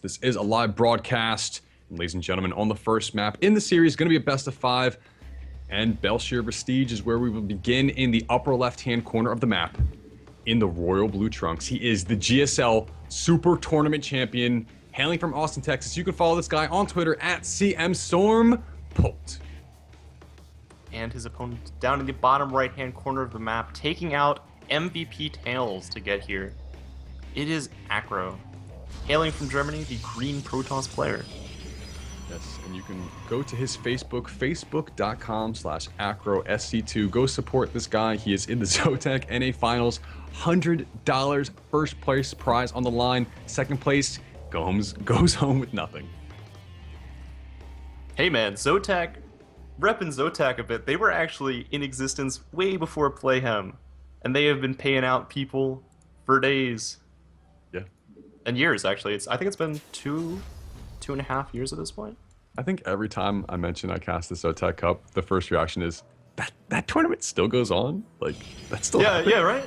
This is a live broadcast. And ladies and gentlemen, on the first map in the series, going to be a best of 5. And Belshire Prestige is where we will begin in the upper left-hand corner of the map in the royal blue trunks. He is the GSL Super Tournament Champion, hailing from Austin, Texas. You can follow this guy on Twitter at CMStorm Polt. And his opponent down in the bottom right-hand corner of the map, taking out MVP Tails to get here. It is ACro, hailing from Germany, the green Protoss player. Yes, and you can go to his Facebook, facebook.com/AcroSC2. Go support this guy. He is in the Zotac NA Finals. $100 first place prize on the line. Second place goes home with nothing. Hey man, Zotac, repping Zotac a bit. They were actually in existence way before Playhem, and they have been paying out people for days. Yeah. And years, actually. I think it's been two and a half years at this point. I think every time I mention I cast the Zotac Cup, the first reaction is, that tournament still goes on? Like, that's still happening? Yeah, right?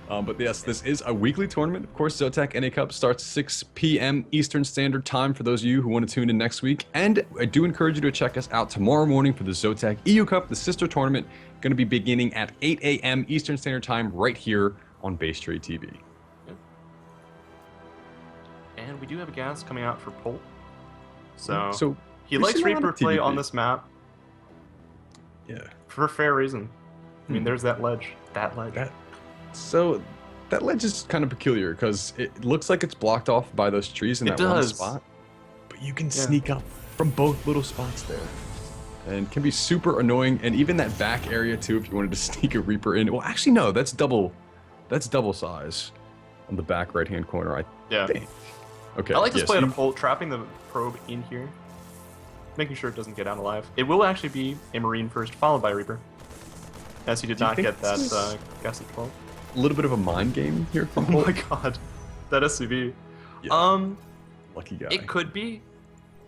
But yes, this is a weekly tournament. Of course, Zotac NA Cup starts 6 p.m. Eastern Standard Time for those of you who want to tune in next week. And I do encourage you to check us out tomorrow morning for the Zotac EU Cup, the sister tournament, going to be beginning at 8 a.m. Eastern Standard Time right here on Base Trade TV. And we do have a gas coming out for Polt. So he we've likes seen a lot Reaper of play PvP on this map. Yeah. For fair reason. I mean, there's that ledge. That ledge. So that ledge is kind of peculiar because it looks like it's blocked off by those trees in that one spot. But you can sneak up from both little spots there. And can be super annoying. And even that back area too, if you wanted to sneak a Reaper in. Well, actually, no, that's double size on the back right-hand corner, I think. Okay. I like this play on a Polt, trapping the probe in here, making sure it doesn't get out alive. It will actually be a Marine first, followed by Reaper, as he did not get that gas at 12. A little bit of a mind game here from Oh Polt. my god, that SCV. Yeah. Lucky guy. It could be.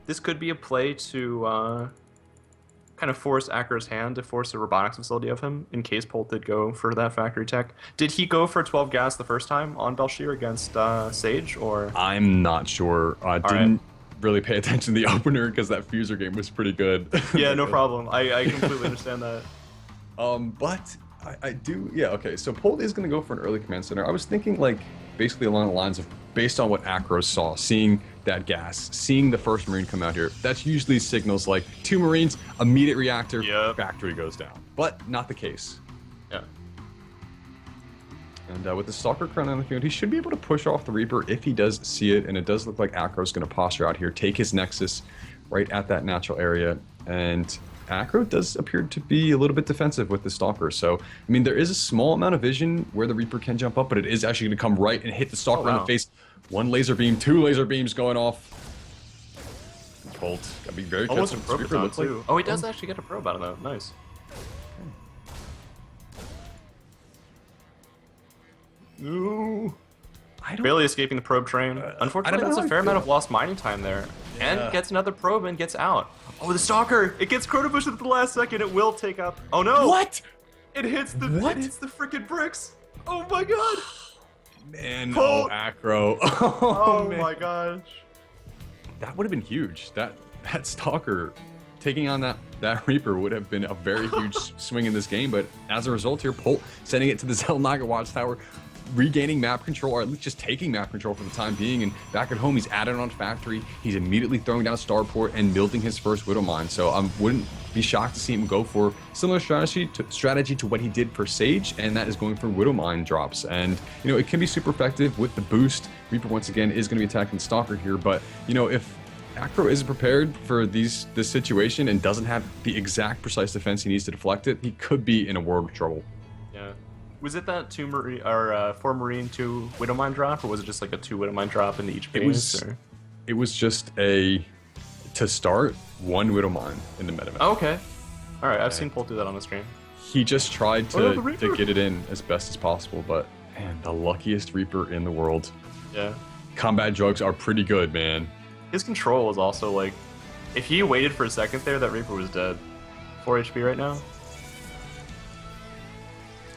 This could be a play to kind of force Acro's hand, to force a robotics facility of him, in case Polt did go for that factory tech. Did he go for 12 gas the first time on Belshire against Sage, or? I'm not sure. I didn't really pay attention to the opener because that Fuser game was pretty good. Yeah, no problem. I completely understand that. But I do, okay, so Polt is going to go for an early command center. I was thinking, like, basically along the lines of, based on what Acro saw, seeing that gas, seeing the first Marine come out here, that's usually signals like 2 Marines, immediate reactor, factory goes down. But not the case. Yeah. And with the Stalker Crown on the field, he should be able to push off the Reaper if he does see it, and it does look like Acro's going to posture out here, take his Nexus right at that natural area, and Acro does appear to be a little bit defensive with the Stalker. So, I mean, there is a small amount of vision where the Reaper can jump up, but it is actually going to come right and hit the Stalker in the face. 1 laser beam, 2 laser beams going off. Polt, gotta be very careful. Almost a probe out too. Oh, he does actually get a probe out of that. Nice. Ooh. Barely escaping the probe train. Unfortunately, there's a fair amount of lost mining time there. And gets another probe and gets out. Oh, the Stalker! It gets chrono-pushed at the last second. It will take up. Oh no! What? It hits the freaking bricks. Oh my god! Man, Polt. Acro. Oh man. my gosh. That would have been huge. That Stalker taking on that Reaper would have been a very huge swing in this game. But as a result here, Polt sending it to the Zelnaga Watchtower, regaining map control, or at least just taking map control for the time being. And back at home, he's added on factory. He's immediately throwing down Starport and building his first Widow Mine. So I wouldn't be shocked to see him go for similar strategy to what he did for Sage, and that is going for Widow Mine drops. And, you know, it can be super effective with the boost. Reaper, once again, is going to be attacking Stalker here. But, you know, if Acro isn't prepared for this situation and doesn't have the exact precise defense he needs to deflect it, he could be in a world of trouble. Yeah. Was it that 4 Marine 2 Widow Mine drop, or was it just like a 2 Widow Mine drop into each base? It was just to start 1 Widow Mine in the meta. Oh, okay. Alright, I've seen Polt do that on the stream. He just tried to get it in as best as possible, but man, the luckiest Reaper in the world. Yeah. Combat drugs are pretty good, man. His control is also like, if he waited for a second there, that Reaper was dead. 4 HP right now.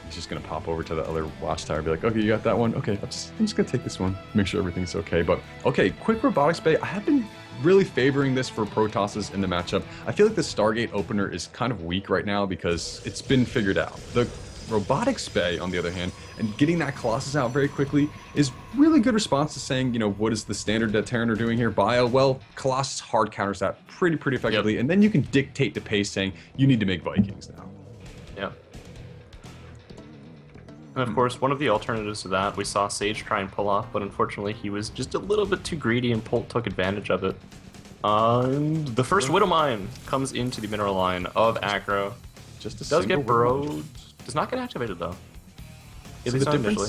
He's just gonna pop over to the other watchtower and be like, okay, you got that one? Okay, I'm just gonna take this one, make sure everything's okay. But okay, quick robotics bay. I have been really favoring this for Protosses in the matchup. I feel like the Stargate opener is kind of weak right now because it's been figured out. The robotics bay, on the other hand, and getting that Colossus out very quickly is really good response to saying, you know, what is the standard that Terran are doing here? Bio, well, Colossus hard counters that pretty effectively, Yep. and then you can dictate the pace saying, you need to make Vikings now. Yeah. And of course, one of the alternatives to that, we saw Sage try and pull off, but unfortunately he was just a little bit too greedy and Polt took advantage of it. And the first Widow Mine comes into the mineral line of ACro. Just a Does single get burrowed. Does not get activated though. At So least the not initially.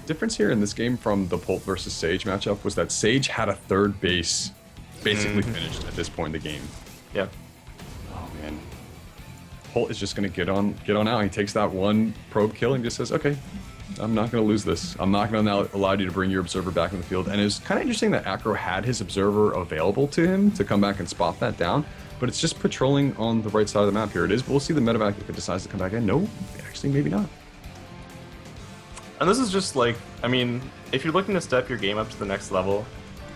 difference here in this game from the Polt versus Sage matchup was that Sage had a third base basically finished at this point in the game. Yeah. Oh man. Polt is just gonna get on out. He takes that one probe kill and just says, okay, I'm not gonna lose this. I'm not gonna allow you to bring your observer back in the field. And it was kind of interesting that ACro had his observer available to him to come back and spot that down. But it's just patrolling on the right side of the map here. It is. We'll see the medevac if it decides to come back in. No, actually, maybe not. And this is just like, I mean, if you're looking to step your game up to the next level,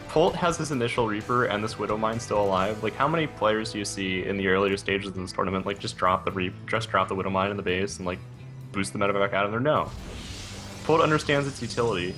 Polt has this initial Reaper and this Widow Mine still alive. Like, how many players do you see in the earlier stages of this tournament, like, just drop the Widow Mine in the base and, like, boost the medevac out of there? No. Polt understands its utility,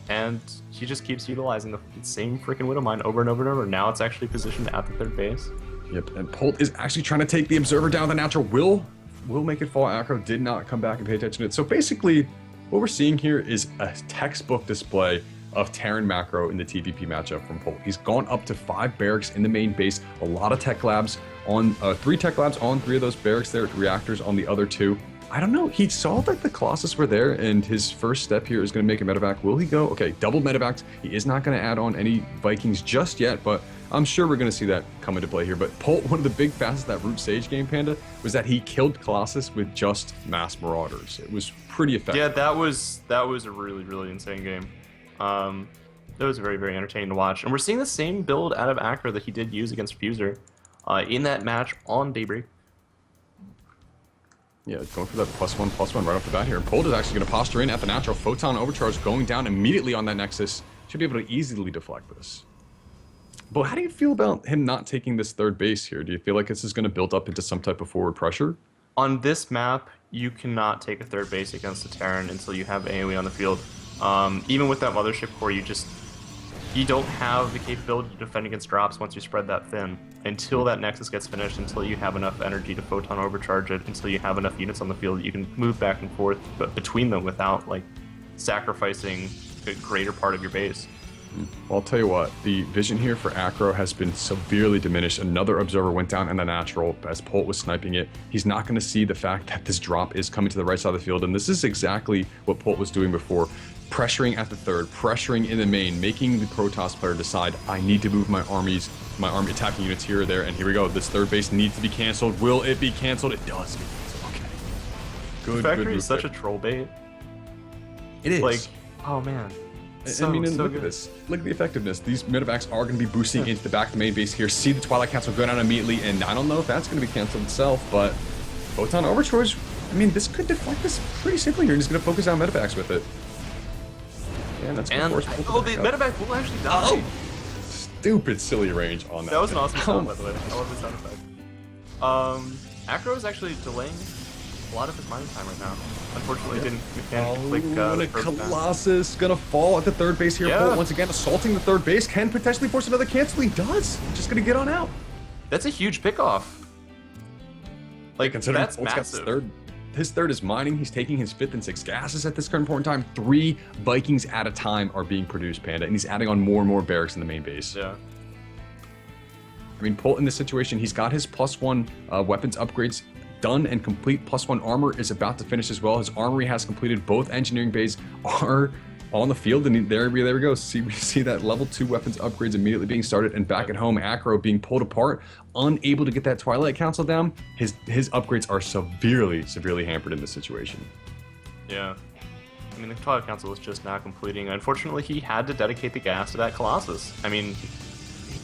and he just keeps utilizing the same freaking Widow Mine over and over and over. Now it's actually positioned at the third base. Yep, and Polt is actually trying to take the observer down. The natural will make it fall. ACro did not come back and pay attention to it. So basically, what we're seeing here is a textbook display of Terran macro in the TVP matchup from Polt. He's gone up to 5 barracks in the main base, a lot of tech labs on 3 tech labs on 3 of those barracks there, reactors on the other 2. I don't know. He saw that the Colossus were there, and his first step here is going to make a medevac. Will he go? Okay, double medevacs. He is not going to add on any Vikings just yet, but I'm sure we're going to see that come into play here. But Polt, one of the big facets of that Root Sage game, Panda, was that he killed Colossus with just mass Marauders. It was pretty effective. Yeah, that was a really insane game. That was very entertaining to watch. And we're seeing the same build out of ACro that he did use against Fuser in that match on Daybreak. Yeah, going for that +1/+1 right off the bat here. And Polt is actually going to posture in at the natural. Photon Overcharge going down immediately on that Nexus. Should be able to easily deflect this. But how do you feel about him not taking this third base here? Do you feel like this is going to build up into some type of forward pressure? On this map, you cannot take a third base against a Terran until you have AoE on the field. Even with that Mothership Core, you don't have the capability to defend against drops once you spread that thin. Until that Nexus gets finished, until you have enough energy to Photon Overcharge it, until you have enough units on the field, you can move back and forth between them without, like, sacrificing a greater part of your base. Well, I'll tell you what, the vision here for ACro has been severely diminished. Another observer went down in the natural as Polt was sniping it. He's not going to see the fact that this drop is coming to the right side of the field, and this is exactly what Polt was doing before. Pressuring at the third, pressuring in the main, making the Protoss player decide, I need to move my army attacking units here or there, and here we go. This third base needs to be canceled. Will it be canceled? It does get canceled. Okay. Good. Factory is such a troll bait. It is. Like, oh man. I mean, look at this. Look at the effectiveness. These medevacs are going to be boosting into the back of the main base here. See the Twilight Cancel go down immediately, and I don't know if that's going to be canceled itself, but Photon Overcharge, I mean, this could deflect this pretty simply here. He's going to focus on medevacs with it. Yeah, and that's going to force Polt to the back up. medevac will actually die. Oh! Stupid silly range on that. That was an thing. awesome sound, by the way. I love the sound effect. ACro is actually delaying a lot of his mining time right now. Unfortunately, didn't manage to click the first time. Colossus gonna fall at the third base here. Yeah. Polt once again assaulting the third base. Can potentially force another cancel. He does. Just gonna get on out. That's a huge pickoff. Like, Considering that's Polt's got his massive. third. His third is mining. He's taking his 5th and 6th gases at this current point in time. 3 Vikings at a time are being produced, Panda, and he's adding on more and more barracks in the main base. Yeah. I mean, Polt in this situation, he's got his +1 weapons upgrades done and complete. +1 armor is about to finish as well. His armory has completed. Both engineering bays are on the field, and there we go. We see that level 2 weapons upgrades immediately being started, and back at home, ACro being pulled apart, unable to get that Twilight Council down. His upgrades are severely hampered in this situation. Yeah. I mean, the Twilight Council is just now completing. Unfortunately, he had to dedicate the gas to that Colossus. I mean,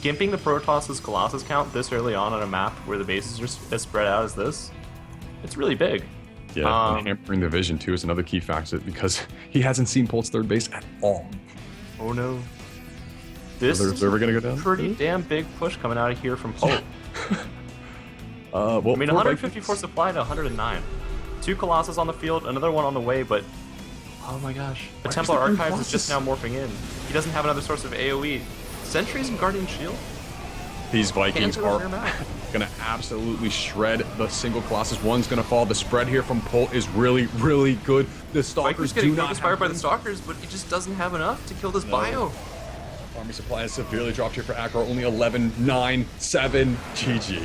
gimping the Protoss' Colossus count this early on a map where the bases are as spread out as this, it's really big. Yeah, and hampering the vision too is another key factor because he hasn't seen Polt's third base at all. Oh no. This Is there gonna go down? pretty damn big push coming out of here from Polt. Well, I mean, 154 supply to 109. 2 Colossus on the field, another one on the way, but oh my gosh. The Templar Archives is just now morphing in. He doesn't have another source of AoE. Sentries and Guardian Shield? These Vikings Can't are clear him out. gonna absolutely shred the single Colossus. One's gonna fall. The spread here from Polt is really, really good. The Stalkers Vikings do getting not focused fired have by the Stalkers, but he just doesn't have enough to kill this bio. Army supply has severely dropped here for ACro. Only 11, 9, 7. GG.